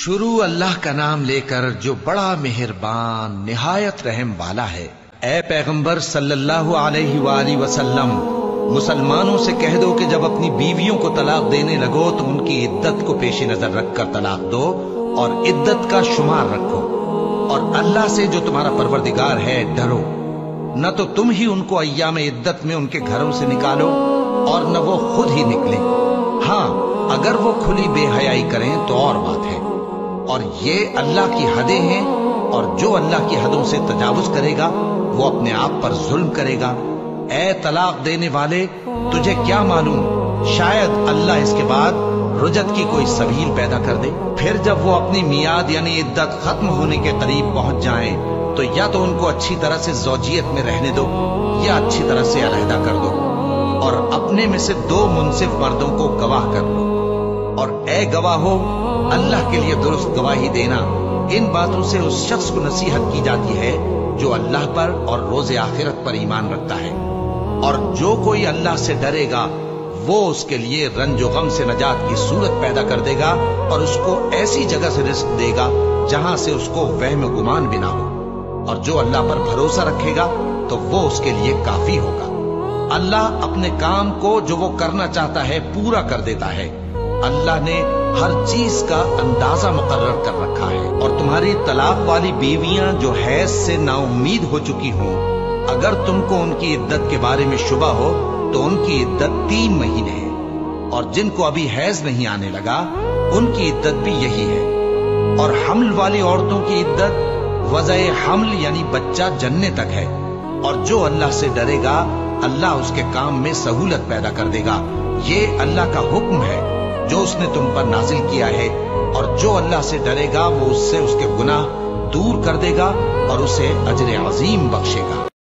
शुरू अल्लाह का नाम लेकर जो बड़ा मेहरबान निहायत रहम वाला है। ए पैगंबर सल्लल्लाहु अलैहि वसल्लम, मुसलमानों से कह दो कि जब अपनी बीवियों को तलाक देने लगो तो उनकी इद्दत को पेश नजर रखकर तलाक दो और इद्दत का शुमार रखो, और अल्लाह से जो तुम्हारा परवरदिगार है डरो। न तो तुम ही उनको अय्याम इद्दत में उनके घरों से निकालो और न वो खुद ही निकले। हाँ, अगर वो खुली बेहयाई करें तो और बात है। और ये अल्लाह की हदें हैं, और जो अल्लाह की हदों से तजावुज करेगा वो अपने आप पर जुल्म करेगा। ए तलाक देने वाले, तुझे क्या मालूम, शायद अल्लाह इसके बाद रुजत की कोई सबील पैदा कर दे। फिर जब वो अपनी मियाद यानी इद्दत खत्म होने के करीब पहुंच जाएं, तो या तो उनको अच्छी तरह से ज़ौजियत में रहने दो या अच्छी तरह से अलहदा कर दो, और अपने में से 2 मुनसिफ मर्दों को गवाह कर लो। और ए गवाहो, अल्लाह के लिए दुरुस्त गवाही देना। इन बातों से उस शख्स को नसीहत की जाती है जो अल्लाह पर और रोज़े आखिरत पर ईमान रखता है। और जो कोई अल्लाह से डरेगा वो उसके लिए रंजो गम से नजात की सूरत पैदा कर देगा और उसको ऐसी जगह से रिस्क देगा जहां से उसको वहम गुमान भी ना हो। और जो अल्लाह पर भरोसा रखेगा तो वो उसके लिए काफी होगा। अल्लाह अपने काम को जो वो करना चाहता है पूरा कर देता है। अल्लाह ने हर चीज का अंदाजा मुकर्रर कर रखा है। और तुम्हारी तलाक वाली बीवियां जो हैज से नाउम्मीद हो चुकी हों, अगर तुमको उनकी इद्दत के बारे में शुबा हो तो उनकी इद्दत 3 महीने है, और जिनको अभी हैज नहीं आने लगा उनकी इद्दत भी यही है। और हमल वाली औरतों की इद्दत वज़े हमल यानी बच्चा जन्ने तक है। और जो अल्लाह से डरेगा अल्लाह उसके काम में सहूलत पैदा कर देगा। ये अल्लाह का हुक्म है जो उसने तुम पर नाजिल किया है। और जो अल्लाह से डरेगा वो उससे उसके गुनाह दूर कर देगा और उसे अजर अजीम बख्शेगा।